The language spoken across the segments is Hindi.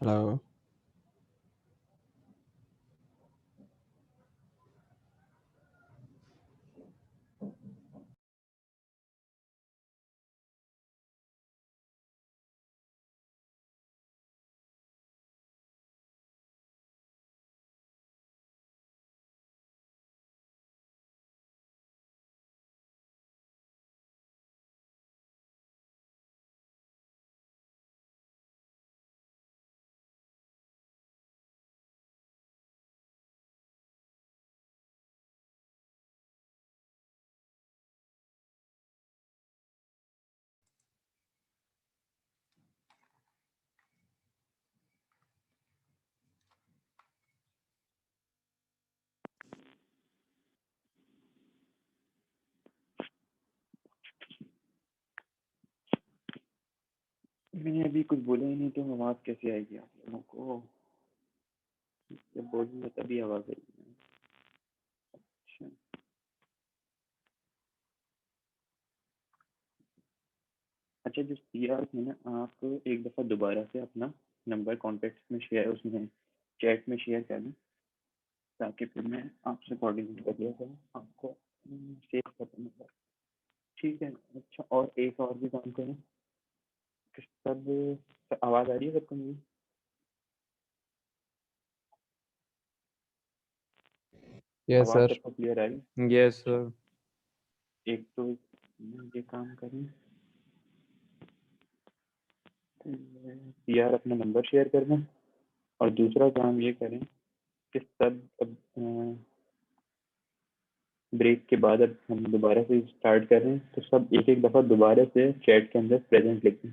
हेलो। मैंने अभी कुछ बोला ही नहीं तो आवाज कैसे आएगी आप लोगों को? जब बोलूंगा तभी आवाज आएगी। अच्छा, अच्छा, जो सीआर है ना, आप एक दफा दोबारा से अपना नंबर कॉन्टेक्ट में शेयर, उसमें चैट में शेयर कर दें, ताकि फिर मैं आपसे कोऑर्डिनेट कर लिया करूँ आपको सेव कर दूँ नंबर। ठीक है। अच्छा, और एक और भी काम करें कि सब आवाज आ रही है सबको मेरी? यस आवाज सर। सबको क्लियर आ रही? यस अच्छा, सर। एक तो ये काम करें, सीआर अपना नंबर शेयर कर दें, और दूसरा काम ये करें कि सब अब ब्रेक के बाद अब हम दोबारा से स्टार्ट कर रहे हैं, तो सब एक एक दफ़ा दोबारा से चैट के अंदर प्रेजेंट लिखें,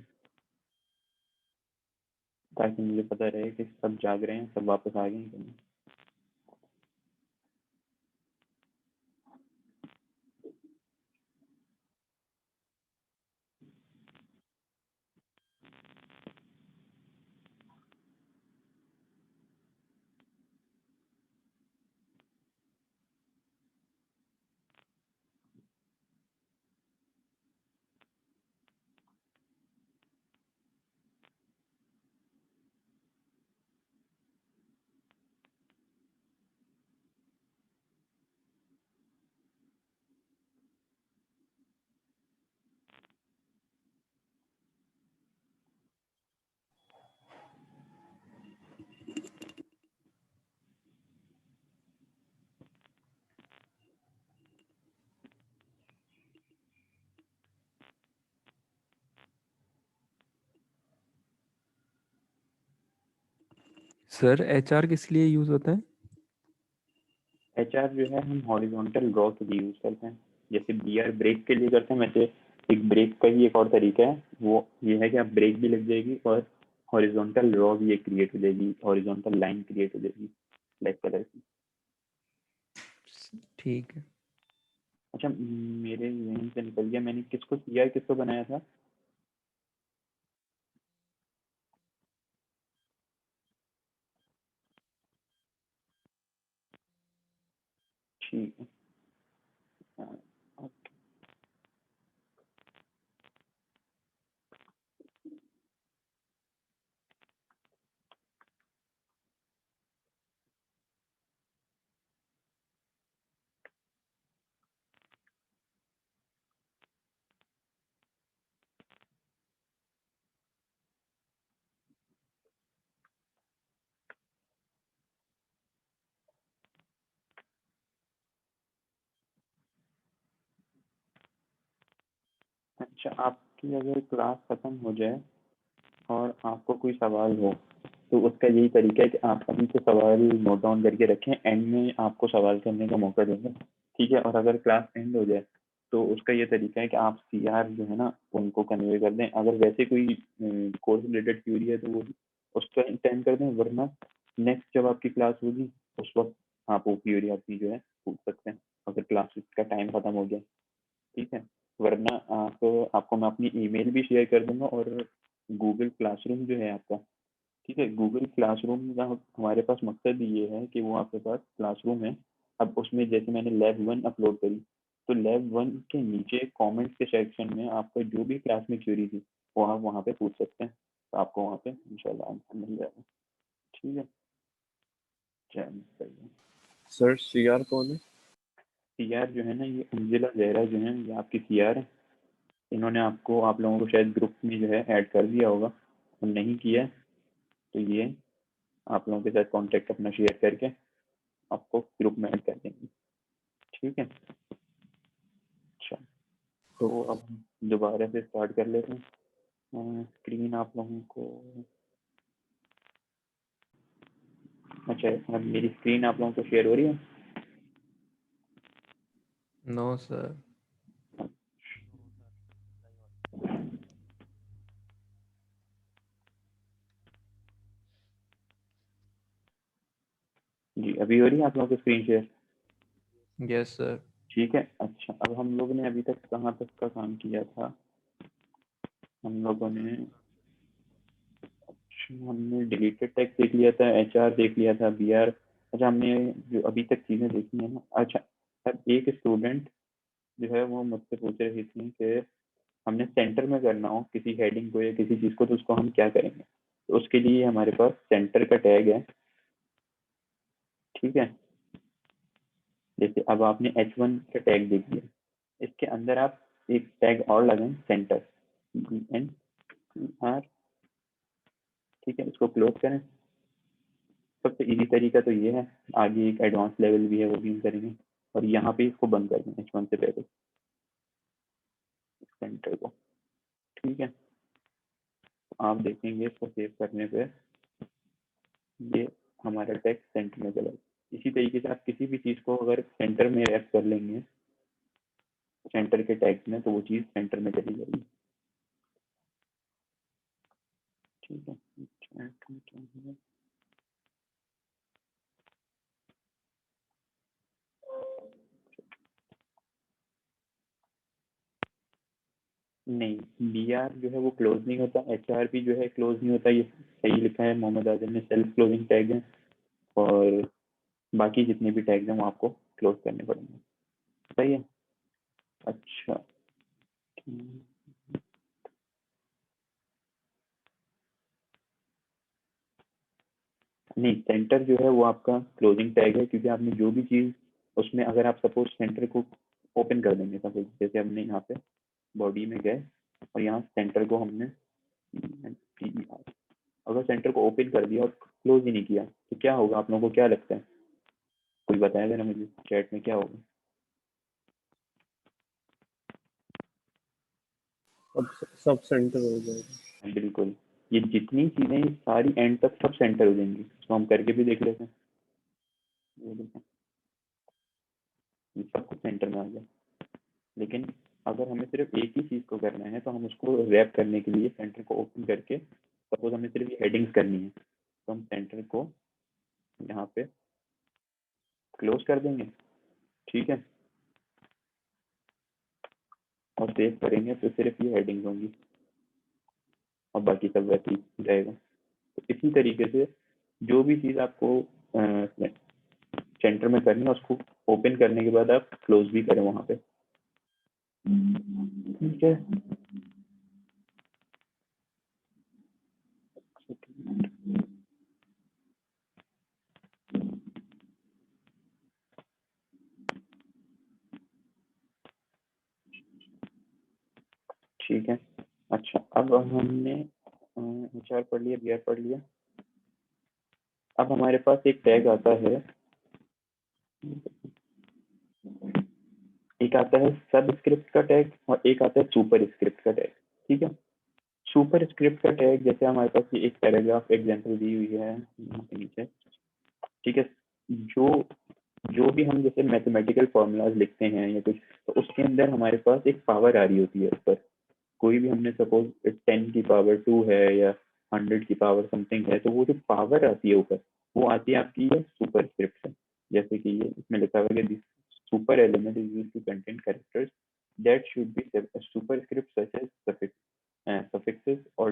ताकि मुझे पता रहे कि सब जाग रहे हैं, सब वापस आ गए हैं कि नहीं। सर एचआर किस लिए यूज होता है? एचआर जो है हम हॉरिजॉन्टल ड्रॉ के लिए यूज़ करते हैं, जैसे बीआर ब्रेक के लिए करते हैं, वैसे एक ब्रेक का ही एक और तरीका है, वो ये है कि आप ब्रेक भी लग जाएगी और हॉरिजॉन्टल ड्रॉ भी एक क्रिएट हो जाएगी, हॉरिजॉन्टल लाइन क्रिएट हो जाएगी ब्लैक कलर की। ठीक है। अच्छा, मेरे जहन से निकल गया, मैंने किसको सीआर किसको बनाया था? ठीक है। हाँ, अच्छा, आपकी अगर क्लास खत्म हो जाए और आपको कोई सवाल हो, तो उसका यही तरीका है कि आप अभी से सवाल नोट डाउन करके रखें, एंड में आपको सवाल करने का मौका देंगे। ठीक है, और अगर क्लास एंड हो जाए तो उसका ये तरीका है कि आप सीआर जो है ना उनको कन्वे कर दें, अगर वैसे कोई कोर्स रिलेटेड क्यूरी है तो वो उसका अटेंड कर दें, वरना नेक्स्ट जब आपकी क्लास होगी उस वक्त आप वो क्यूरी आपकी जो है पूछ सकते हैं, अगर क्लास का टाइम खत्म हो गया। ठीक है, वरना आपको मैं अपनी ईमेल भी शेयर कर दूंगा, और गूगल क्लासरूम जो है आपका, ठीक है, गूगल क्लासरूम का हमारे पास मकसद ये है कि वो आपके पास क्लासरूम है। अब उसमें जैसे मैंने लैब वन अपलोड करी, तो लैब वन के नीचे कमेंट्स के सेक्शन में आपको जो भी क्लास में क्यूरी थी वो आप वहाँ पे पूछ सकते हैं, तो आपको वहाँ पे इंशाल्लाह आंसर मिल जाएगा। ठीक है, चलो सही है। सर सीआर कौन है? सीआर जो है ना, ये अंजिला जहरा जो है, ये आपकी सीआर है। इन्होंने आपको, आप लोगों को शायद ग्रुप में जो है ऐड कर दिया होगा, और नहीं किया है तो ये आप लोगों के साथ कांटेक्ट अपना शेयर करके आपको ग्रुप में ऐड कर देंगे। ठीक है, अच्छा तो अब हम दोबारा से स्टार्ट कर लेते हैं। स्क्रीन आप लोगों को, अच्छा अब मेरी स्क्रीन आप लोगों को शेयर हो रही है? No sir. जी अभी हो रही है आप लोगों को स्क्रीन शेयर? Yes sir. ठीक है, अच्छा अब हम लोग ने अभी तक कहाँ तक का काम किया था? हम लोगों ने, हमने डिलीटेड टेक्स्ट देख लिया था, एचआर देख लिया था, बीआर। अच्छा हमने जो अभी तक चीजें देखी है ना, अच्छा अब एक स्टूडेंट जो है वो मुझसे पूछ रही थी कि हमने सेंटर में करना हो किसी हेडिंग को या किसी चीज को, तो उसको हम क्या करेंगे। तो उसके लिए हमारे पास सेंटर का टैग है। ठीक है, जैसे अब आपने H1 का टैग देख लिया, इसके अंदर आप एक टैग और लगाएं, सेंटर, एन आर। ठीक है, इसको क्लोज करें। सबसे इजी तरीका तो ये है, आगे एक एडवांस लेवल भी है वो भी हम करेंगे, और यहाँ पे इसको बंद कर दें H1 से पहले सेंटर को। ठीक है, तो आप देखेंगे इसको सेव करने पे ये हमारा टैग सेंटर में चला गया। इसी तरीके से आप किसी भी चीज को अगर सेंटर में रैप कर लेंगे सेंटर के टैग में, तो वो चीज सेंटर में चली जाएगी। ठीक है, नहीं बी आर जो है वो क्लोज नहीं होता, एच आर भी जो है क्लोज नहीं होता, ये सही लिखा है मोहम्मद आदिल ने, सेल्फ क्लोजिंग टैग है। और बाकी जितने भी टैग्स हैं वो आपको क्लोज करने पड़ेंगे। सही है, अच्छा नहीं, सेंटर जो है वो आपका क्लोजिंग टैग है, क्योंकि आपने जो भी चीज उसमें, अगर आप सपोज सेंटर को ओपन कर देंगे, सपोज जैसे हमने यहाँ पे बॉडी में गए और यहाँ सेंटर को हमने अगर सेंटर को ओपन कर दिया और क्लोज ही नहीं किया, तो क्या होगा आप लोगों को क्या लगता है? कोई बताया जरा मुझे चैट में क्या होगा? अब सब सेंटर हो जाएगा। बिल्कुल, ये जितनी चीजें ये सारी एंड तक सब सेंटर हो जाएंगी। तो हम करके भी देख लेते हैं, ये देखें, ये सब कुछ सेंटर में आ गया। लेकिन अगर हमें सिर्फ एक ही चीज को करना है, तो हम उसको रैप करने के लिए सेंटर को ओपन करके, सपोज हमें सिर्फ ये हेडिंग्स करनी है, तो हम सेंटर को यहाँ पे क्लोज कर देंगे। ठीक है, और सेव करेंगे तो सिर्फ ये हेडिंग्स होंगी और बाकी सब वैसे ही रहेगा। तो इसी तरीके से जो भी चीज आपको सेंटर में करनी है, उसको ओपन करने के बाद आप क्लोज भी करें वहां पे। ठीक है, ठीक है, अच्छा अब हमने HR पढ़ लिया, BR पढ़ लिया। अब हमारे पास एक टैग आता है, एक आता है सब स्क्रिप्ट का टैग और एक आता है सुपर स्क्रिप्ट का टैग। ठीक है, सुपर स्क्रिप्ट का टैग जैसे हमारे पास ये एक पैराग्राफ एग्जांपल दी हुई है यहाँ पे नीचे। ठीक है, जो जो भी हम जैसे मैथमेटिकल फॉर्मूलाज लिखते हैं या कुछ, तो उसके अंदर हमारे पास एक पावर आ रही होती है ऊपर। कोई भी हमने सपोज 10 की पावर 2 है या 100 की पावर समथिंग है, तो वो जो पावर आती है ऊपर, वो आती है आपकी सुपर स्क्रिप्ट से। जैसे कि ये इसमें लिखा हुआ है कि super element is used to contain characters that should be superscript such as suffixes or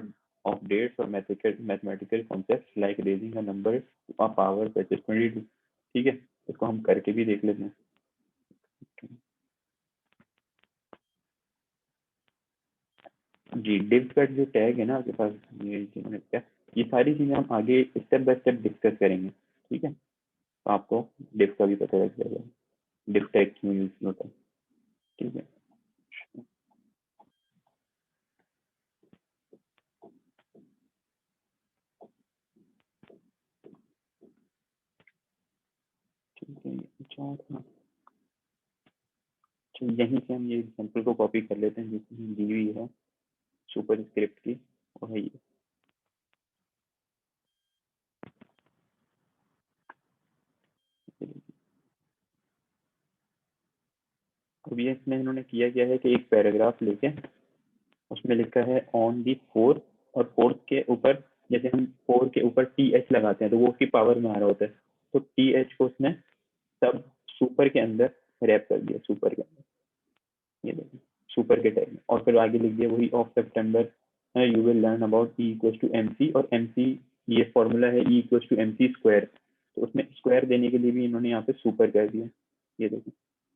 of dates or mathematical concepts like raising a number to a power such as 22। ठीक है, इसको हम करके भी देख लेते हैं। जी, div का जो टैग है ना आपके पास, ये क्या ये सारी चीज़ें हम आगे स्टेप बाय स्टेप डिस्कस करेंगे, ठीक है। तो आपको डिफ का भी पता लग जाएगा, डिफ टैग क्यों यूज होता है, ठीक है। ठीक है, अच्छा था। तो यहीं से हम ये एग्जाम्पल को कॉपी कर लेते हैं जिसमें दी हुई है सुपर स्क्रिप्ट की, और है ये। अब ये इसमें इन्होंने किया गया है कि एक पैराग्राफ लेके उसमें लिखा है ऑन दी फोर, और फोर्थ के ऊपर जैसे हम फोर के ऊपर टी एच लगाते हैं तो वो उसकी पावर में आ रहा होता है, तो टी एच को उसने सब सुपर के अंदर रैप कर दिया, सुपर के अंदर, ये देखिए सुपर के टैग में। और फिर आगे लिख दिया वही ऑफ सितंबर you will learn about E equals to M C, और एम सी ये फॉर्मूला है E equals to M C square, तो उसमें स्क्वायर देने के लिए भी इन्होंने यहाँ पे सुपर कर दिया, ये देखिए।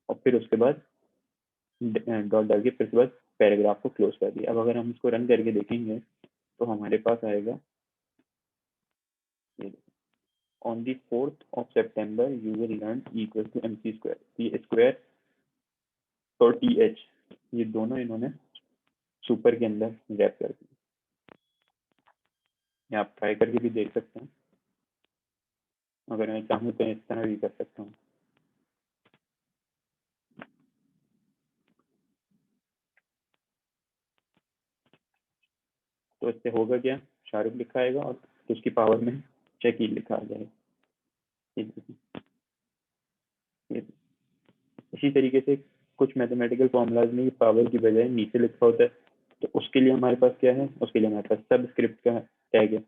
और फिर उसके बाद डॉट डाल के फिर उसके बाद पैराग्राफ को क्लोज कर दिया। अब अगर हम इसको रन करके देखेंगे तो हमारे पास आएगा on the 4th of September you will learn E equals to MC square, ये स्क्वायर और टी एच ये दोनों इन्होंने सुपर के अंदर रैप कर दिया। ये आप ट्राई करके भी देख सकते हैं, अगर मैं चाहूँ तो इस तरह भी कर सकता हूँ। तो इससे होगा क्या, शाहरुख लिखा आएगा और उसकी पावर में शकील लिखा आ जाएगा, ये इसी तरीके से कुछ मैथमेटिकल फॉर्मूलाज में पावर की बजाय नीचे लिखा होता है, तो उसके लिए हमारे पास क्या है, उसके लिए हमारे पास सब स्क्रिप्ट का टैग है।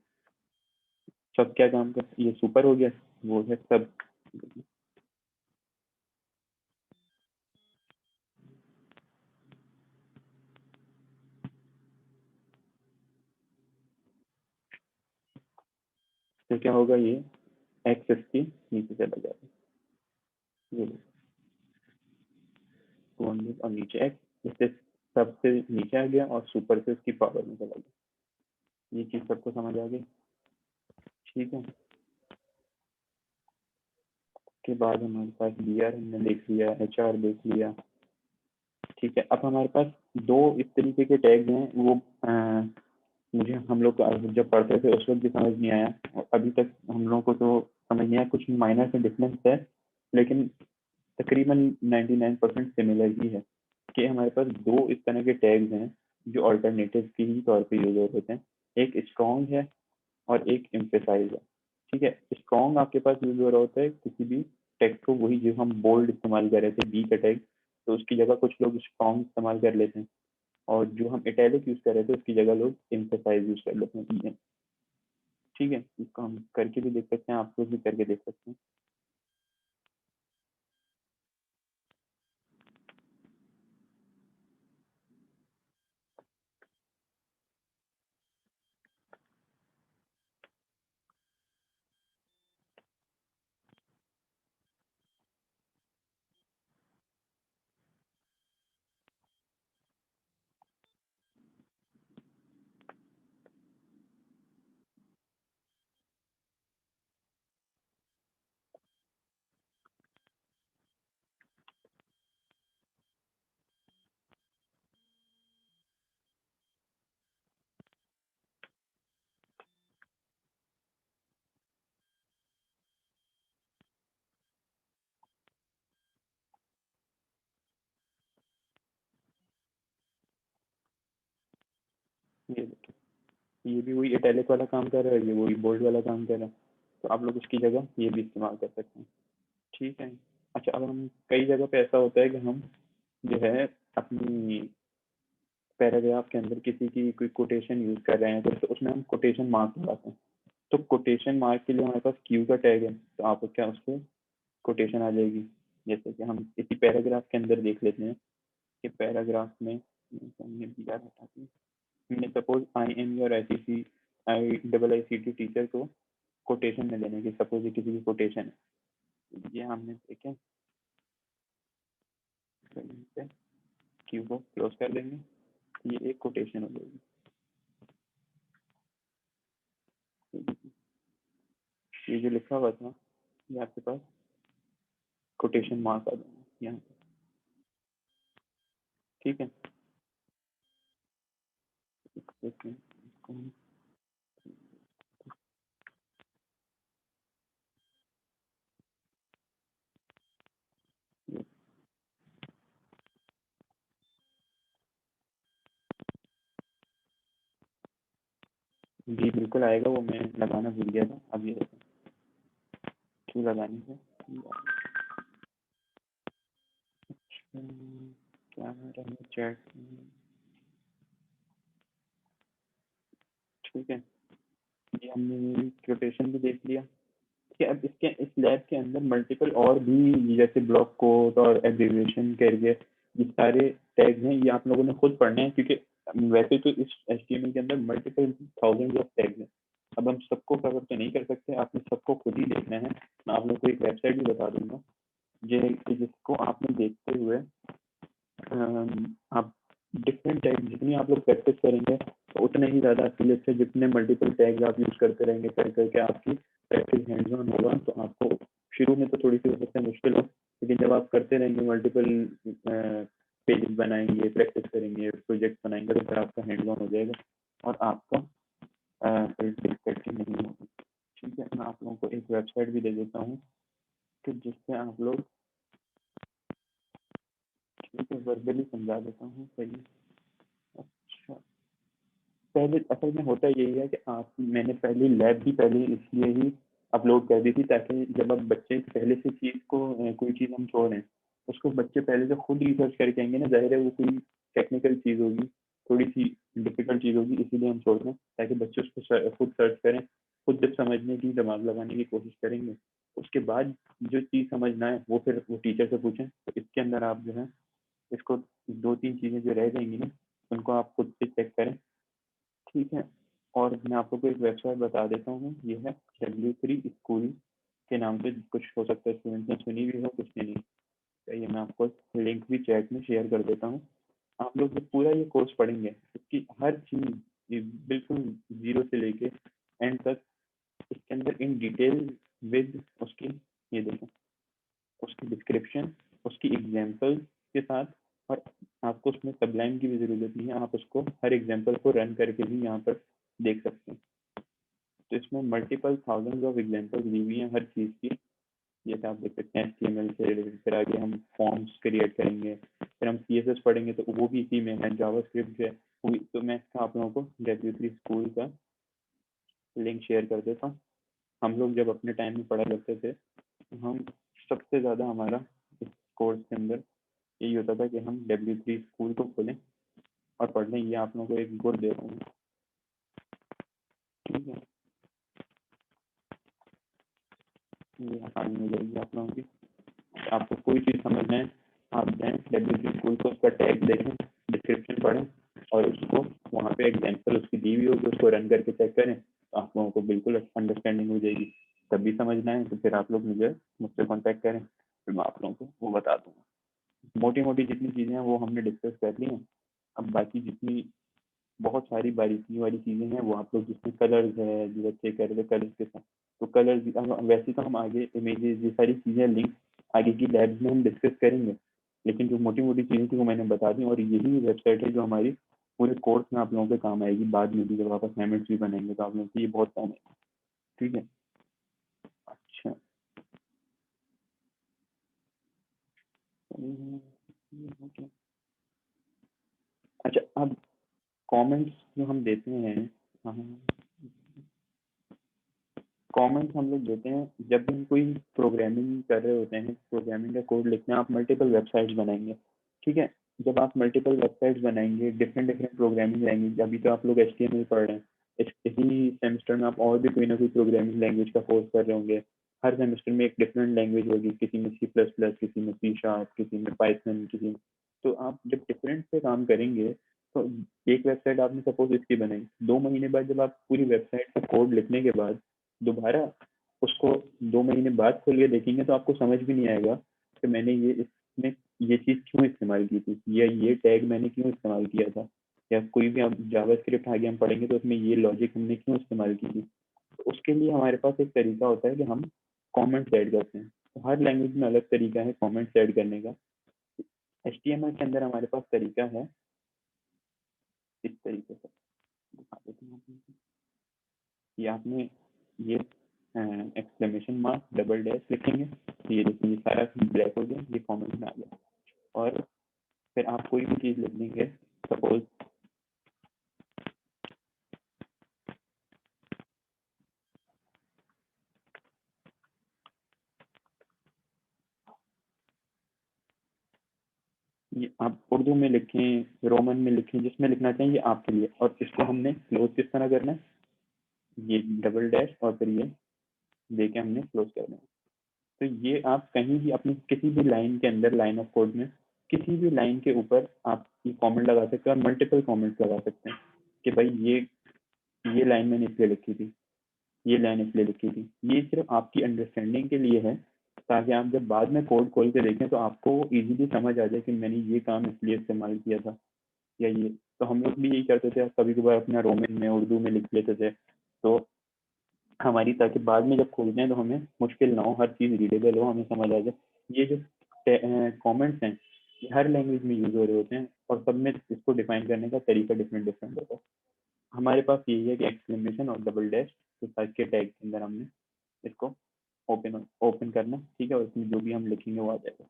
सब क्या काम कर, ये सुपर हो गया, वो है सब। तो क्या होगा, ये एक्स इसकी नीचे चला जाएगा, ये और नीचे एक्स, इससे सबसे नीचे आ गया और सुपर से इसकी पावर में चला गया। ये चीज सबको समझ आ गई, ठीक है। के बाद हमारे पास बी आर हमने देख लिया, एच आर देख लिया, ठीक है। अब हमारे पास दो इस तरीके के टैग हैं, वो मुझे हम लोग जब पढ़ते थे उस वक्त भी समझ नहीं आया, और अभी तक हम लोगों को तो समझ नहीं आया, कुछ माइनर से डिफरेंस है लेकिन तकरीबन 99% सिमिलर ही है। कि हमारे पास दो इस तरह के टैग्स हैं जो अल्टरनेटिव के ही तौर पे यूज होते हैं, एक स्ट्रॉन्ग है और एक एम्फेसाइज है, ठीक है। स्ट्रॉन्ग आपके पास यूज हो रहा होता है किसी भी टेक्स्ट को, वही जो हम बोल्ड इस्तेमाल कर रहे थे बी का टैग, तो उसकी जगह कुछ लोग स्ट्रॉन्ग इस्तेमाल कर लेते हैं, और जो हम इटैलिक यूज कर रहे थे उसकी जगह लोग एम्फेसाइज यूज कर लेते हैं, EN, ठीक है। इसको हम करके भी देख सकते हैं, आप लोग भी करके देख सकते हैं। ये देखिए, ये भी वही इटैलिक वाला काम कर रहा है, ये वही बोल्ड वाला काम कर रहा है, तो आप लोग उसकी जगह ये भी इस्तेमाल कर सकते हैं, ठीक है। अच्छा, अब हम कई जगह पे ऐसा होता है कि हम जो है अपनी पैराग्राफ के अंदर किसी की कोई कोटेशन यूज कर रहे हैं, तो उसमें हम कोटेशन मार्क लगाते हैं, तो कोटेशन मार्क के लिए हमारे पास क्यू का टैग है, तो आप क्या उस पर कोटेशन आ जाएगी। जैसे कि हम इसी पैराग्राफ के अंदर देख लेते हैं कि पैराग्राफ में हमने दिया था कि हमने suppose I am your I C C I double I C T teacher को कोटेशन में देने की, सपोज ये किसी की कोटेशन है, ये हमने देखे, क्यू को क्लोज कर देंगे, ये एक कोटेशन हो जाएगी। ये जो लिखा हुआ था ये आपके पास कोटेशन मार्क आ जाएगा यहाँ पे, ठीक है। एक सेकंड, इसको हम जी बिल्कुल आएगा, वो मैं लगाना भूल गया था। अब ये देखो, क्यों लगाने से क्या रहा चैट, ठीक है। ये हमने कोटेशन भी देख लिया कि अब इसके इस लैब के अंदर मल्टीपल और भी जैसे ब्लॉक कोड और एब्रिविएशन करके ये सारे टैग्स हैं, ये आप लोगों ने खुद पढ़ने हैं, क्योंकि वैसे तो इस HTML के अंदर मल्टीपल थाउजेंड ऑफ टैग्स हैं। अब हम सबको कवर तो नहीं कर सकते, आपने सबको खुद ही देखना है। मैं आप लोग को एक वेबसाइट भी बता दूंगा जिसको आपने देखते हुए आप डिफरेंट टाइप जितनी आप लोग प्रैक्टिस करेंगे तो उतने ही ज़्यादा आपके लिए अच्छे, जितने मल्टीपल टैग्स आप यूज़ करते रहेंगे कर करके आपकी प्रैक्टिस हैंड्स ऑन होगा, तो आपको शुरू में तो थोड़ी सी हो सकता है मुश्किल हो, लेकिन जब आप करते रहेंगे मल्टीपल पेजेस बनाएंगे, प्रैक्टिस करेंगे, प्रोजेक्ट बनाएंगे, तो फिर आपका हैंड्स ऑन हो जाएगा और आपका कोई दिक्कत ही नहीं होगी। ठीक है, मैं आप लोगों को एक वेबसाइट भी दे देता हूँ कि जिससे आप लोग, ठीक है, वर्बली समझा देता हूँ पहले। अच्छा, पहले असल में होता यही है कि आप मैंने पहले लैब भी पहले इसलिए ही अपलोड कर दी थी ताकि जब आप बच्चे पहले से चीज़ को कोई चीज़ हम छोड़ रहे हैं उसको बच्चे पहले से खुद रिसर्च करके आएंगे ना, जाहिर है वो कोई टेक्निकल चीज़ होगी, थोड़ी सी डिफिकल्ट चीज़ होगी, इसीलिए हम छोड़ रहे हैं ताकि बच्चे उसको खुद सर्च करें, खुद जब समझने की दिमाग लगाने की कोशिश करेंगे उसके बाद जो चीज़ समझना है वो फिर वो टीचर से पूछें। तो इसके अंदर आप जो है इसको 2-3 चीज़ें जो रह जाएंगी ना उनको आप खुद से चेक करें, ठीक है। और मैं आप लोग को एक वेबसाइट बता देता हूँ, ये है W3 स्कूल के नाम से, कुछ हो सकता है स्टूडेंट ने सुनी भी हो, कुछ ने नहीं। तो ये मैं आपको लिंक भी चैट में शेयर कर देता हूँ। आप लोग जब पूरा ये कोर्स पढ़ेंगे इसकी हर चीज़ ये बिल्कुल जीरो से लेके एंड तक इसके अंदर इन डिटेल विद उसकी, ये देखें, उसकी डिस्क्रिप्शन, उसकी एग्जाम्पल के साथ, और आपको उसमें सबलाइन की भी ज़रूरत नहीं है, आप उसको हर एग्जाम्पल को रन करके भी यहाँ पर देख सकते हैं। तो इसमें मल्टीपल थाउजेंड ऑफ एग्जाम्पल्स दी हुई हैं हर चीज़ की, जैसे आप देख सकते हैं HTML से रिलेटेड, फिर आगे हम फॉर्म्स क्रिएट करेंगे, फिर हम CSS पढ़ेंगे तो वो भी इसी में है, जावास्क्रिप्ट जो है वो भी। तो मैं इसका आप लोगों को W3 स्कूल का लिंक शेयर कर देता हूँ। हम लोग जब अपने टाइम में पढ़ा करते थे तो हम सबसे ज़्यादा हमारा इस कोर्स के अंदर यही होता था कि हम W3 स्कूल को खोलें और पढ़ लें। ये आप लोगों को एक गुड दे रहा हूँ, ठीक है। ये आसानी हो जाएगी आप लोगों की। आपको कोई चीज़ समझना है आप जाएँ W3 स्कूल को, उसका टैग देखें, डिस्क्रिप्शन पढ़ें और उसको वहाँ पे एग्जाम्पल उसकी दी हुई होगी, उसको रन करके चेक करें तो आप लोगों को बिल्कुल अंडरस्टैंडिंग हो जाएगी। तब भी समझना है तो फिर आप लोग मुझसे कॉन्टैक्ट करें, फिर मैं आप लोगों को वो बता दूँगा। मोटी मोटी जितनी चीज़ें हैं वो हमने डिस्कस कर ली हैं। अब बाकी जितनी बहुत सारी बारीकी वाली चीज़ें हैं वो आप लोग, जिसमें कलर्स है जो बच्चे कर रहे कलर्स के साथ, तो कलर्स वैसे तो हम आगे इमेजेस ये सारी चीज़ें लिंक आगे की लैब्स में हम डिस्कस करेंगे, लेकिन जो मोटी मोटी चीज़ें थी वो मैंने बता दी। और यही वेबसाइट है जो हमारी पूरे कोर्स में आप लोगों के काम आएगी, बाद में भी जब आप असाइनमेंट्स भी बनाएंगे तो आप लोगों को ये बहुत काम आएगी, ठीक है। अच्छा, अच्छा, अब कमेंट्स जो हम देते हैं, कमेंट्स हम लोग देते हैं जब भी हम कोई प्रोग्रामिंग कर रहे होते हैं, प्रोग्रामिंग का कोड लिखते हैं, आप मल्टीपल वेबसाइट्स बनाएंगे, ठीक है। जब आप मल्टीपल वेबसाइट्स बनाएंगे डिफरेंट डिफरेंट प्रोग्रामिंग लैंग्वेज, अभी तो आप लोग HTML पढ़ रहे हैं, इसी सेमेस्टर में आप और भी कोई ना कोई प्रोग्रामिंग लैंग्वेज का कोर्स कर रहे होंगे। हर सेमेस्टर में एक डिफरेंट लैंग्वेज होगी, किसी में C++, किसी में C#, किसी में पाइथन, किसी में, तो आप जब डिफरेंट पे काम करेंगे तो एक वेबसाइट आपने सपोज इसकी बनाई, 2 महीने बाद जब आप पूरी वेबसाइट का कोड लिखने के बाद दोबारा उसको 2 महीने बाद खोल के देखेंगे तो आपको समझ भी नहीं आएगा कि मैंने ये इसमें ये चीज़ क्यों इस्तेमाल की थी, या ये टैग मैंने क्यों इस्तेमाल किया था, या कोई भी आप जावास्क्रिप्ट आगे हम पढ़ेंगे तो उसमें ये लॉजिक हमने क्यों इस्तेमाल की थी। तो उसके लिए हमारे पास एक तरीका होता है कि हम कमेंट्स ऐड करते हैं। तो हर लैंग्वेज में अलग तरीका है कमेंट्स ऐड करने का। HTML के अंदर हमारे पास तरीका है इस तरीके से, दिखा देते हैं आपको। ये आपने ये एक्सक्लेमेशन मार्क डबल डैश लिखेंगे, तो ये देखिए ये सारा ब्लैक हो गया, ये कमेंट में आ गया। और फिर आप कोई भी चीज़ लिख देंगे, सपोज ये आप उर्दू में लिखें, रोमन में लिखें, जिसमें लिखना चाहिए, ये आपके लिए। और इसको हमने क्लोज किस तरह करना है, ये डबल डैश और फिर ये देके हमने क्लोज करना है। तो ये आप कहीं भी अपनी किसी भी लाइन के अंदर, लाइन ऑफ कोड में किसी भी लाइन के ऊपर आप ये कमेंट लगा सकते हैं और मल्टीपल कमेंट्स लगा सकते हैं कि भाई ये लाइन मैंने इसलिए लिखी थी, ये लाइन इसलिए लिखी थी। ये सिर्फ आपकी अंडरस्टैंडिंग के लिए है, ताकि आप जब बाद में कोड खोल के देखें तो आपको इजीली समझ आ जाए कि मैंने ये काम इसलिए इस्तेमाल किया था या ये। तो हम लोग भी यही करते थे, कभी कभार अपना रोमन में उर्दू में लिख लेते थे, तो हमारी, ताकि बाद में जब खोलते हैं तो हमें मुश्किल ना हो, हर चीज़ रीडेबल हो, हमें समझ आ जाए। ये जो कमेंट्स हैं ये हर लैंग्वेज में यूज हो रहे होते हैं और सब में इसको डिफाइन करने का तरीका डिफरेंट डिफरेंट होता है। हमारे पास यही है कि एक्सक्लेमेशन और डबल डैश तो साइज के टैग के अंदर हमने इसको ओपन ओपन करना, ठीक है, और इसमें जो भी हम लिखेंगे वो आ जाएगा।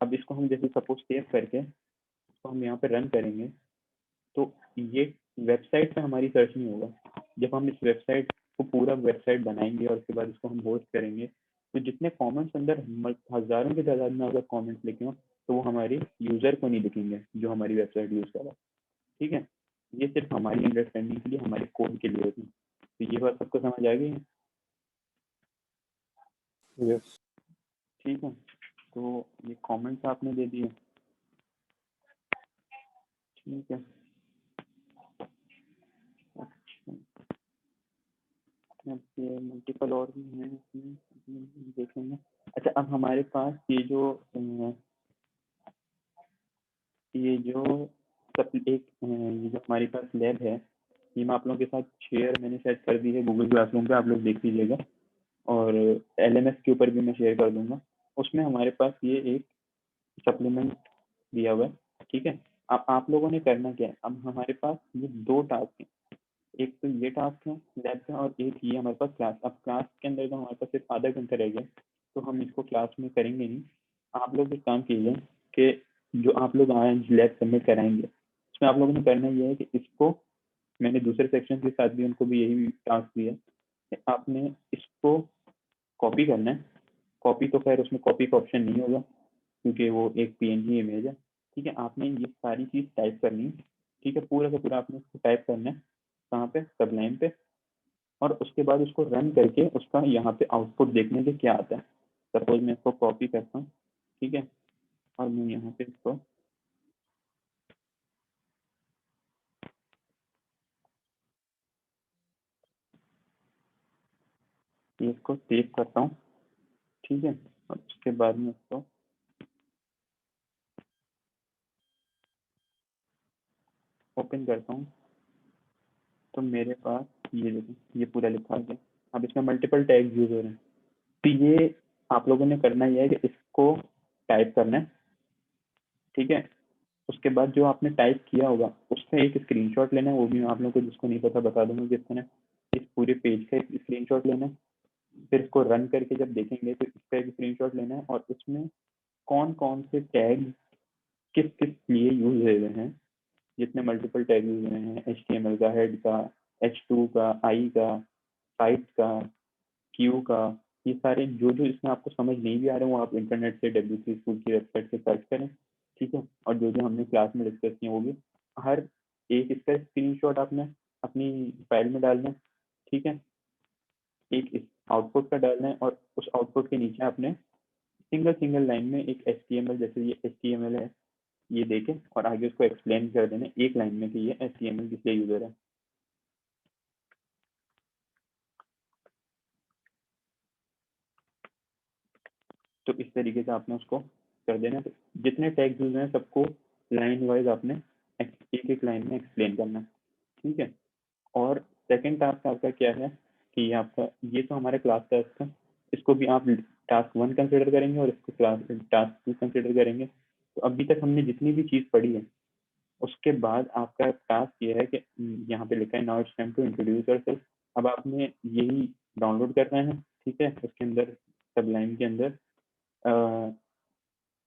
अब इसको हम जैसे सपोज सेव करके इसको हम यहाँ पे रन करेंगे, तो ये वेबसाइट पे हमारी सर्च नहीं होगा। जब हम इस वेबसाइट को पूरा वेबसाइट बनाएंगे और उसके बाद इसको हम होस्ट करेंगे, तो जितने कमेंट्स अंदर हजारों की तादाद में अगर कमेंट्स लिखे हों तो वो हमारे यूजर को नहीं दिखेंगे जो हमारी वेबसाइट यूज कर रहा है, ठीक है। ये सिर्फ हमारी अंडरस्टैंडिंग के लिए, हमारे कोड के लिए होती है। तो ये बात सबको समझ आ गई है, यस। ठीक है। तो ये कमेंट्स आपने दे दिए, ठीक है। अच्छा, अब ये मल्टीपल और भी हैं इसमें, देखेंगे। अच्छा, अब हमारे पास ये जो एक ये जो हमारे पास लैब है, ये मैं आप लोगों के साथ शेयर मैंने शायद कर दी है गूगल क्लासरूम पे, आप लोग देख लीजिएगा। और LMS के ऊपर भी मैं शेयर कर दूंगा। उसमें हमारे पास ये एक सप्लीमेंट दिया हुआ है, ठीक है। अब आप लोगों ने करना क्या है, अब हमारे पास ये दो टास्क हैं, एक तो ये टास्क है लैब का और एक ये हमारे पास क्लास। अब क्लास के अंदर तो हमारे पास सिर्फ आधा घंटा रह गया, तो हम इसको क्लास में करेंगे नहीं। आप लोग एक काम कीजिए कि जो आप लोग आज लैब सबमिट कराएंगे उसमें आप लोगों ने करना ये है कि इसको, मैंने दूसरे सेक्शन के साथ भी उनको भी यही टास्क दिया कि आपने इसको कॉपी करना है। कॉपी तो खैर उसमें कॉपी का ऑप्शन नहीं होगा क्योंकि वो एक PNG इमेज है, ठीक है। आपने ये सारी चीज़ टाइप करनी है, ठीक है, पूरा का पूरा आपने इसको टाइप करना है। कहाँ पे, सबलाइन पे। और उसके बाद उसको रन करके उसका यहाँ पे आउटपुट देखने के क्या आता है। सपोज मैं इसको कॉपी करता हूँ, ठीक है, और मैं यहाँ पे इसको इसको सेव करता हूँ, ठीक है। और उसके बाद में इसको ओपन करता हूँ, तो मेरे पास ये देखो ये पूरा लिखा गया। अब इसमें मल्टीपल टैग यूज हो रहे हैं, तो ये आप लोगों ने करना ये है कि इसको टाइप करना है, ठीक है। उसके बाद जो आपने टाइप किया होगा उसका एक स्क्रीनशॉट लेना है, वो भी मैं आप लोगों को जिसको नहीं पता बता दूंगा किस तरह। इस पूरे पेज का एक स्क्रीनशॉट लेना है, फिर इसको रन करके जब देखेंगे तो इसका एक स्क्रीनशॉट लेना है और उसमें कौन कौन से टैग किस किस लिए यूज हुए हैं, जितने मल्टीपल टैग यूज हुए हैं, HTML का, हेड का, H2 का, आई का, साइट का, क्यू का, ये सारे जो जो इसमें आपको समझ नहीं भी आ रहे हैं वो आप इंटरनेट से W3 स्कूल की वेबसाइट से सर्च करें, ठीक है। और जो जो हमने क्लास में डिस्कस किए वो भी, हर एक इसका स्क्रीनशॉट आपने अपनी फाइल में डालना है, ठीक है। एक इस आउटपुट का डालना है और उस आउटपुट के नीचे आपने सिंगल सिंगल लाइन में एक HTML, जैसे ये HTML है, ये देके और आगे उसको एक्सप्लेन कर देना एक लाइन में कि ये HTML किस लिए यूजर है। तो इस तरीके से आपने उसको कर देना। तो जितने टैग यूज हैं सबको लाइन वाइज आपने एक एक लाइन में एक्सप्लेन करना है, ठीक है। और सेकंड टास्क आपका क्या है कि ये आपका ये तो हमारे क्लास टास्क है, इसको भी आप टास्क 1 कंसिडर करेंगे और इसको टास्क 2 कंसिडर करेंगे। तो अभी तक हमने जितनी भी चीज़ पढ़ी है उसके बाद आपका टास्क ये है कि यहाँ पे लिखा है now it's time to introduce yourself. अब आपने यही डाउनलोड करना है, ठीक है। उसके अंदर सबलाइन के अंदर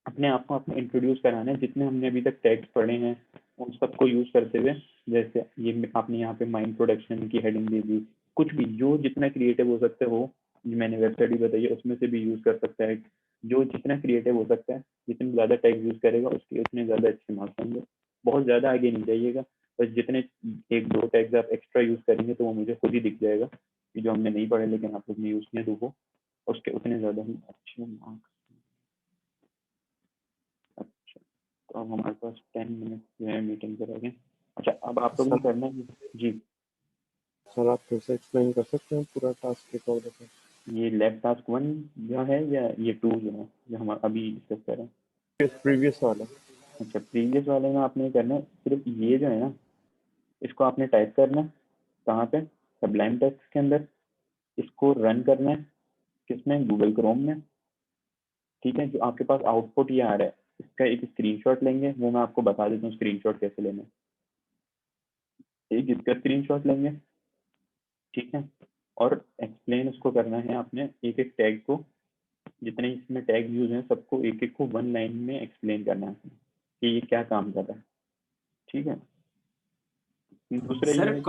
अपने आप को आपने इंट्रोड्यूस कराना है। जितने हमने अभी तक टैग्स पढ़े हैं उन सबको यूज करते हुए, जैसे ये आपने यहाँ पे माई इंट्रोडक्शन की हेडिंग दे दी, कुछ भी जो जितना क्रिएटिव हो सकते हो, मैंने वेबसाइट भी बताई है उसमें से भी यूज कर सकता है। जो जितना क्रिएटिव हो सकता है, जितने ज़्यादा टैग यूज करेगा उसके उतने ज़्यादा अच्छे मार्क्स होंगे। बहुत ज़्यादा आगे नहीं जाइएगा, बस जितने 1-2 टैग्स आप एक्स्ट्रा यूज करेंगे तो वो मुझे खुद ही दिख जाएगा कि जो हमने नहीं पढ़े लेकिन आप लोग ने यूज किए तो वो उसके उतने ज़्यादा ही अच्छे मार्क्स। अच्छा, तो अब हमारे पास 10 मिनट जो है मीटिंग पर रह गए। अच्छा, अब आप लोगों ने सर करना है जी, सर आप फिर से एक्सप्लेन कर सकते हैं पूरा टास्क एक और दफा? ये लैब टास्क 1 जो है या ये 2 जो है जो हम अभी डिस्कस कर रहे हैं? प्रीवियस वाला। अच्छा, प्रीवियस वाले में आपने करना है सिर्फ ये जो है ना, इसको आपने टाइप करना है कहाँ पे, सबलाइम टेक्स्ट के अंदर। इसको रन करना है किसमें, गूगल क्रोम में, ठीक है। जो आपके पास आउटपुट ये आ रहा है इसका एक स्क्रीनशॉट लेंगे, वो मैं आपको बता देता हूँ स्क्रीनशॉट कैसे लेना है। एक इसका स्क्रीनशॉट लेंगे, ठीक है, और एक्सप्लेन उसको करना है आपने एक एक टैग को, जितने इसमें टैग यूज हैं सबको एक एक को 1 लाइन में एक्सप्लेन करना है कि ये क्या काम कर रहा है, ठीक है। दूसरा ये सर है,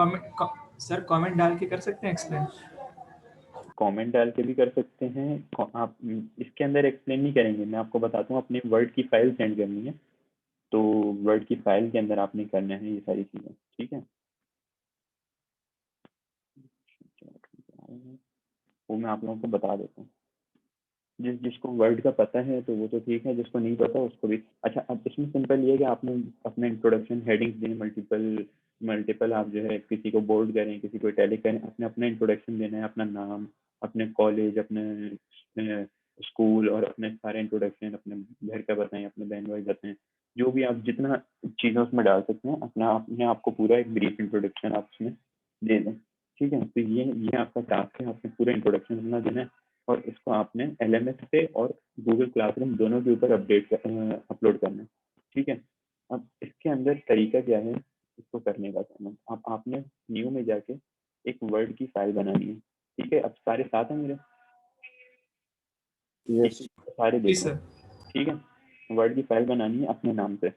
सर कमेंट डाल के कर सकते हैं एक्सप्लेन? कमेंट डाल के भी कर सकते हैं। आप इसके अंदर एक्सप्लेन नहीं करेंगे, मैं आपको बताता हूँ, अपने वर्ड की फाइल सेंड करनी है तो वर्ड की फाइल के अंदर आपने करना है ये सारी चीज़ें, ठीक है। वो मैं आप लोगों को बता देता हूँ। जिसको वर्ड का पता है तो वो तो ठीक है, जिसको नहीं पता उसको भी। अच्छा, अब इसमें सिंपल ये है कि आपने अपने इंट्रोडक्शन हेडिंग्स दें, मल्टीपल मल्टीपल आप जो है किसी को बोल्ड करें, किसी को इटैलिक करें, अपने अपना इंट्रोडक्शन देना है, अपना नाम, अपने कॉलेज, अपने स्कूल और अपने सारे इंट्रोडक्शन, अपने घर का बताएं, अपने बहन भाई बताएं, जो भी आप जितना चीज़ें उसमें डाल सकते हैं, अपने आपको पूरा एक ब्रीफ इंट्रोडक्शन आप उसमें दे दें, ठीक है। तो ये आपका टास्क है, आपने पूरा इंट्रोडक्शन अपना देना है और इसको आपने LMS पे और गूगल क्लासरूम दोनों के ऊपर अपलोड करना है, ठीक है। अब इसके अंदर तरीका क्या है इसको करने का, अब आपने न्यू में जाके एक वर्ड की फाइल बनानी है, ठीक है। अब सारे साथ हैं मेरे, यस। सारे जी देखो, सर। ठीक है। वर्ड की फाइल बनानी है अपने नाम से,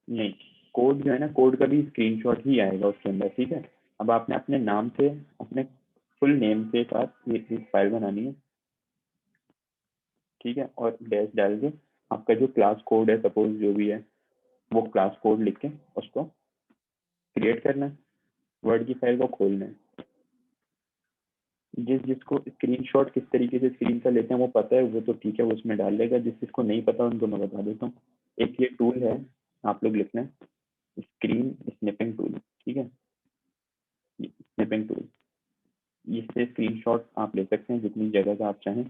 नहीं, कोड जो है ना, कोड का भी स्क्रीनशॉट ही आएगा उसके अंदर, ठीक है। अब आपने अपने नाम से, अपने फुल नेम के साथ ये फाइल बनानी है, ठीक है, और डैश डाल के आपका जो क्लास कोड है सपोज जो भी है वो क्लास कोड लिख के उसको क्रिएट करना है, वर्ड की फाइल को खोलना है। जिसको स्क्रीनशॉट किस तरीके से स्क्रीन का लेते हैं वो पता है वो तो ठीक है, वो उसमें डाल लेगा। जिसको नहीं पता उनको मैं बता देता हूँ। एक ये टूल है, आप लोग लिखना है स्क्रीन स्निपिंग टूल, ठीक है, स्निपिंग टूल। इससे स्क्रीनशॉट आप ले सकते हैं जितनी जगह का आप चाहें,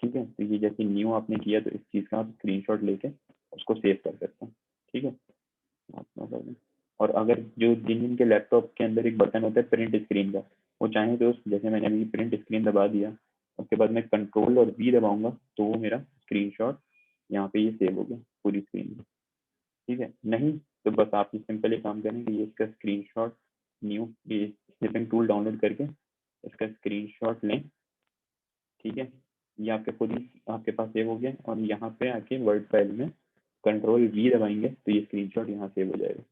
ठीक है। तो ये जैसे न्यू आपने किया तो इस चीज़ का आप स्क्रीनशॉट लेके उसको सेव कर सकते हैं, ठीक है। और अगर जो जिन के लैपटॉप के अंदर एक बटन होता है प्रिंट स्क्रीन का, वो चाहे तो जैसे मैंने अभी प्रिंट स्क्रीन दबा दिया, उसके बाद मैं कंट्रोल और V दबाऊंगा तो वो मेरा स्क्रीनशॉट यहाँ पे ये सेव हो गया पूरी स्क्रीन में, ठीक है। नहीं तो बस आप सिंपल ये काम करें कि ये इसका स्क्रीनशॉट न्यू ये स्निपिंग टूल डाउनलोड करके इसका स्क्रीनशॉट लें, ठीक है। ये आपके खुद ही आपके पास सेव हो गया और यहाँ पे आके वर्ड फाइल में कंट्रोल V दबाएंगे तो ये स्क्रीनशॉट यहाँ सेव हो जाएगा,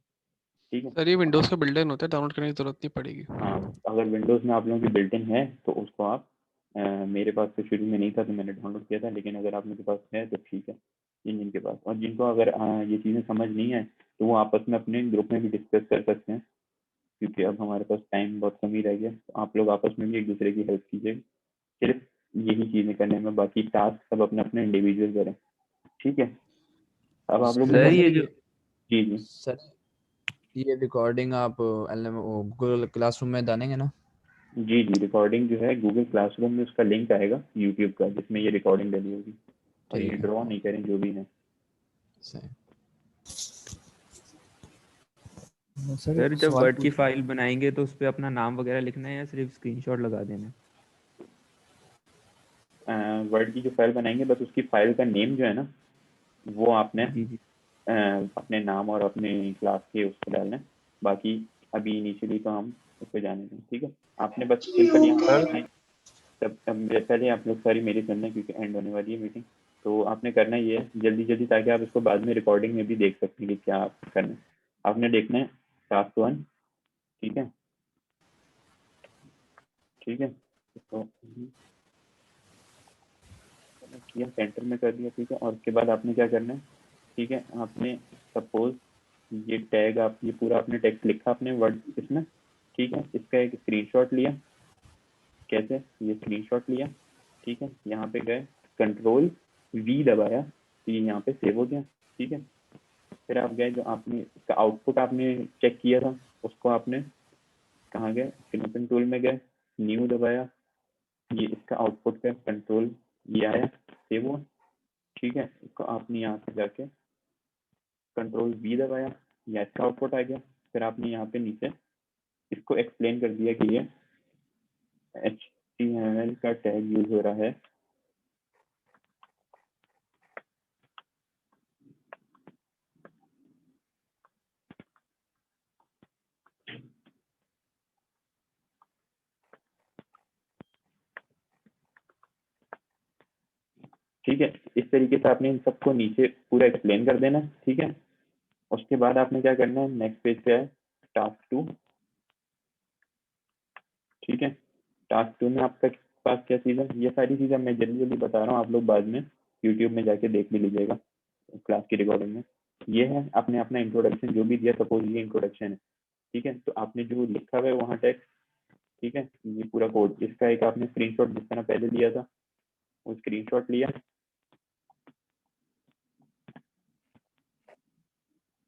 ठीक है। सर ये विंडोज़ का बिल्ट इन होता है, डाउनलोड करने की ज़रूरत नहीं पड़ेगी। हाँ, अगर विंडोज़ में आप लोगों की बिल्ट इन है तो उसको आप मेरे पास तो शुरू में नहीं था तो मैंने डाउनलोड किया था, लेकिन अगर आप मेरे पास है तो ठीक है। जिनके पास, और जिनको अगर ये चीज़ें समझ नहीं है तो वो आपस में अपने ग्रुप में भी डिस्कस कर सकते हैं, क्योंकि अब हमारे पास टाइम बहुत कम ही रह गया। तो आप लोग आपस में भी एक दूसरे की हेल्प कीजिए सिर्फ यही चीज़ें करने में, बाकी टास्क सब अपने अपने इंडिविजुअल करें, ठीक है। अब आप लोग सर ये जो जी जी सर ये रिकॉर्डिंग आप गूगल क्लासरूम में डालेंगे ना? जी जी रिकॉर्डिंग जो है गूगल क्लासरूम में उसका लिंक आएगा यूट्यूब का जिसमें ये रिकॉर्डिंग डली होगी। और ये ठीक है ड्रॉ नहीं करें जो भी है। सही सर एक जब सवाल वर्ड की पूछ फाइल बनाएंगे तो उस पे अपना नाम वगैरह लिखना है या सिर्फ स्क्रीनशॉट लगा देना है? वर्ड की जो फाइल बनाएंगे बस उसकी फाइल का नेम जो है ना वो आपने जी जी। अपने नाम और अपने क्लास के उस पर डालना है। बाकी अभी इनिशियली तो हम उस पर जाने दें, ठीक है। आपने बस सिंपल यहाँ सर। अपने पहले आप लोग सारी मेरी सुनना क्योंकि एंड होने वाली है मीटिंग। तो आपने करना ये है जल्दी जल्दी ताकि आप इसको बाद में रिकॉर्डिंग में भी देख सकते हैं कि क्या आप करना है। आपने देखना है टास्क 1, ठीक है ठीक है। तो किया सेंटर में कर दिया, ठीक है। और उसके बाद आपने क्या करना है, ठीक है। आपने सपोज ये टैग आप ये पूरा आपने टेक्स्ट लिखा अपने वर्ड इसमें, ठीक है। इसका एक स्क्रीनशॉट लिया, कैसे ये स्क्रीनशॉट लिया, ठीक है। यहाँ पे गए कंट्रोल वी दबाया तो ये यहाँ पे सेव हो गया, ठीक है। फिर आप गए जो आपने इसका आउटपुट आपने चेक किया था उसको आपने कहाँ गए, फिनिशिंग टूल में गए, न्यू दबाया, ये इसका आउटपुट का कंट्रोल ये आया सेव हुआ, ठीक है। इसको आपने यहाँ पे जाके कंट्रोल वी दबाया, या इसका आउटपुट आ गया। फिर आपने यहाँ पे नीचे इसको एक्सप्लेन कर दिया कि ये HTML का टैग यूज हो रहा है, ठीक है। इस तरीके से आपने इन सबको नीचे पूरा एक्सप्लेन कर देना, ठीक है। उसके बाद आपने क्या करना है, नेक्स्ट पेज पे है टास्क 2, ठीक है। टास्क 2 में आपके पास क्या चीज़ है, ये सारी चीज़ें मैं जल्दी जल्दी बता रहा हूँ, आप लोग बाद में यूट्यूब में जाके देख भी लीजिएगा क्लास की रिकॉर्डिंग में। ये है आपने अपना इंट्रोडक्शन जो भी दिया, सपोज ये इंट्रोडक्शन है, ठीक है। तो आपने जो लिखा हुआ है वहाँ टेक्स्ट, ठीक है। ये पूरा कोड इसका एक आपने स्क्रीनशॉट जिस तरह पहले लिया था वो स्क्रीनशॉट लिया,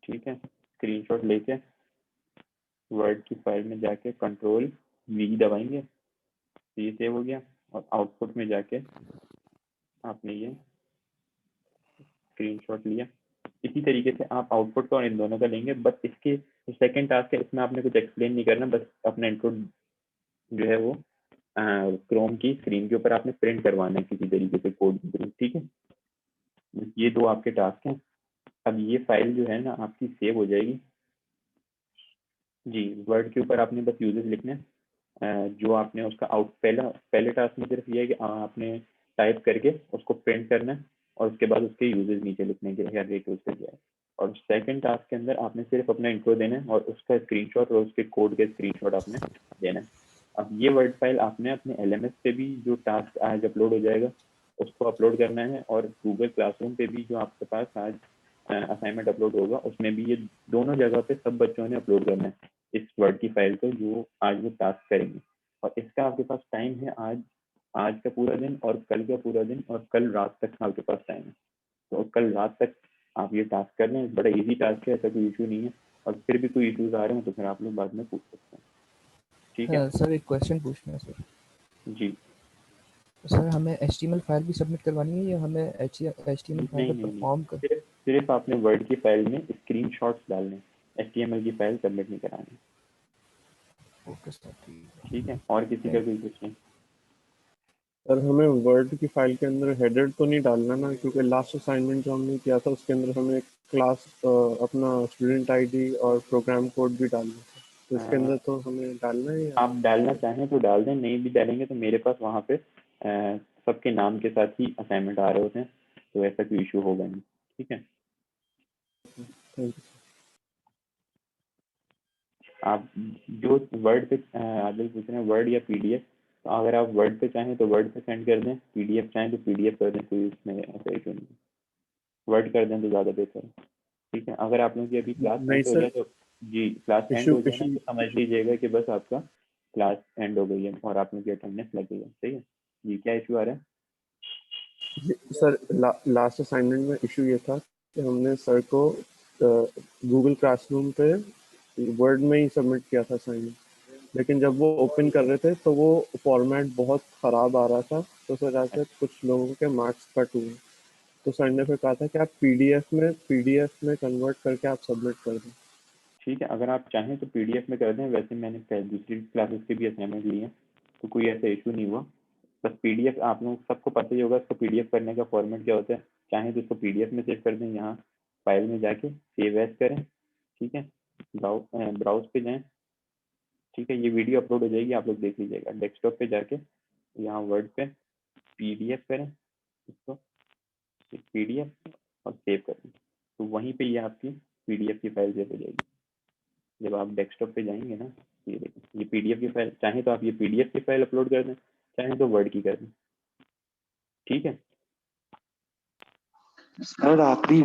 ठीक है। स्क्रीनशॉट लेके वर्ड की फाइल में जाके कंट्रोल वी दबाएंगे तो ये सेव हो गया। और आउटपुट में जाके आपने ये स्क्रीनशॉट लिया। इसी तरीके से आप आउटपुट का और इन दोनों का लेंगे। बस इसके सेकंड टास्क है, इसमें आपने कुछ एक्सप्लेन नहीं करना, बस अपना इंट्रो जो है वो क्रोम की स्क्रीन के ऊपर आपने प्रिंट करवाना है किसी तरीके से कोड के थ्रू, ठीक है। ये 2 आपके टास्क हैं। अब ये फाइल जो है ना आपकी सेव हो जाएगी जी। वर्ड के ऊपर आपने बस यूजेस लिखने हैं, जो आपने उसका पहले टास्क में सिर्फ ये है कि आपने टाइप करके उसको प्रिंट करना है और उसके बाद उसके यूजेस नीचे लिखने के क्या रेट यूज कर दिया है। और सेकंड टास्क के अंदर आपने सिर्फ अपना इंट्रो देना है और उसका स्क्रीनशॉट और उसके कोड के स्क्रीनशॉट आपने देना है। अब ये वर्ड फाइल आपने अपने LMS पे भी जो टास्क आज अपलोड हो जाएगा उसको अपलोड करना है, और गूगल क्लासरूम पे भी जो आपके पास आज असाइनमेंट अपलोड होगा उसमें भी ये दोनों जगह पे सब बच्चों ने अपलोड करना है इस वर्ड की फाइल को जो आज वो टास्क करेंगे। और इसका आपके पास टाइम है आज का पूरा दिन और कल का पूरा दिन और कल रात तक आपके पास टाइम है। तो कल रात तक आप ये टास्क कर लें, बड़ा इजी टास्क है, ऐसा कोई इशू नहीं है। और फिर भी कोई इशूज आ रहे हैं तो फिर आप लोग बाद में पूछ सकते हैं, ठीक है। सर एक क्वेश्चन पूछना है सर। जी सर हमें HTML फाइल भी सबमिट करवानी है या हमें HTML फाइल नहीं पर नहीं नहीं, परफॉर्म कर? सिर्फ आपने वर्ड की फाइल में स्क्रीनशॉट्स डालने, HTML की फाइल सबमिट नहीं करानी, ओके सर ठीक है। ठीक है। और किसी का कोई क्वेश्चन? सर हमें वर्ड की फाइल के अंदर हेडर तो नहीं डालना ना, क्योंकि लास्ट असाइनमेंट जो हमने किया था उसके अंदर हमें क्लास अपना स्टूडेंट आईडी और प्रोग्राम कोड भी डालना था, तो इसके अंदर तो हमें डालना है या आप डालना चाहें तो डाल दें, नहीं भी डालेंगे तो मेरे पास वहाँ पे सबके नाम के साथ ही असाइनमेंट आ रहे होते हैं, तो ऐसा कोई इशू होगा नहीं, ठीक है। Thank you. आप जो वर्ड पे आदिल पूछ रहे हैं वर्ड या PDF, तो अगर आप वर्ड पे चाहें तो वर्ड पे सेंड कर दें, PDF चाहें तो PDF कर दें, कोई इसमें ऐसा इशू नहीं है। वर्ड कर दें तो ज़्यादा बेहतर है, ठीक है। अगर आप लोगों की अभी क्लास नहीं एंड हो सर, जाए तो जी क्लास एंड इशू हो जाए ना इशू तो समझ लीजिएगा कि बस आपका क्लास एंड हो गई है और आप लोगों की अटेंडेंस लग गई है, सही है जी। क्या इशू आ रहा है? सर लास्ट असाइनमेंट में इशू ये था कि हमने सर को गूगल क्लासरूम पे वर्ड में ही सबमिट किया था असाइनमेंट, लेकिन जब वो ओपन कर रहे थे तो वो फॉर्मेट बहुत ख़राब आ रहा था, तो सर जाकर कुछ लोगों के मार्क्स कट हुए। तो सर ने फिर कहा था कि आप पीडीएफ में कन्वर्ट करके आप सबमिट कर दें। ठीक है, अगर आप चाहें तो पीडीएफ में कर दें। वैसे मैंने दूसरी क्लासेस के भी असाइनमेंट लिए हैं तो कोई ऐसा इशू नहीं हुआ। बस पीडीएफ आप लोग सबको पता ही होगा इसको पीडीएफ करने का फॉर्मेट क्या होता है। चाहें तो इसको पीडीएफ में सेव कर दें, यहाँ फाइल में जाके सेव एज करें, ठीक है, ब्राउज पे जाएं, ठीक है, ये वीडियो अपलोड हो जाएगी, आप लोग देख लीजिएगा। डेस्कटॉप पे जाके यहाँ वर्ड पे पीडीएफ करें इसको, पीडीएफ और सेव करें, तो वहीं पे ये आपकी पीडीएफ की फाइल सेव हो जाएगी। जब आप डेस्कटॉप पे जाएंगे ना, ये देखिए ये पीडीएफ की फाइल, चाहे तो आप ये पीडीएफ की फाइल अपलोड कर दें, चाहे तो वर्ड की कर दें, ठीक है। सर आखिरी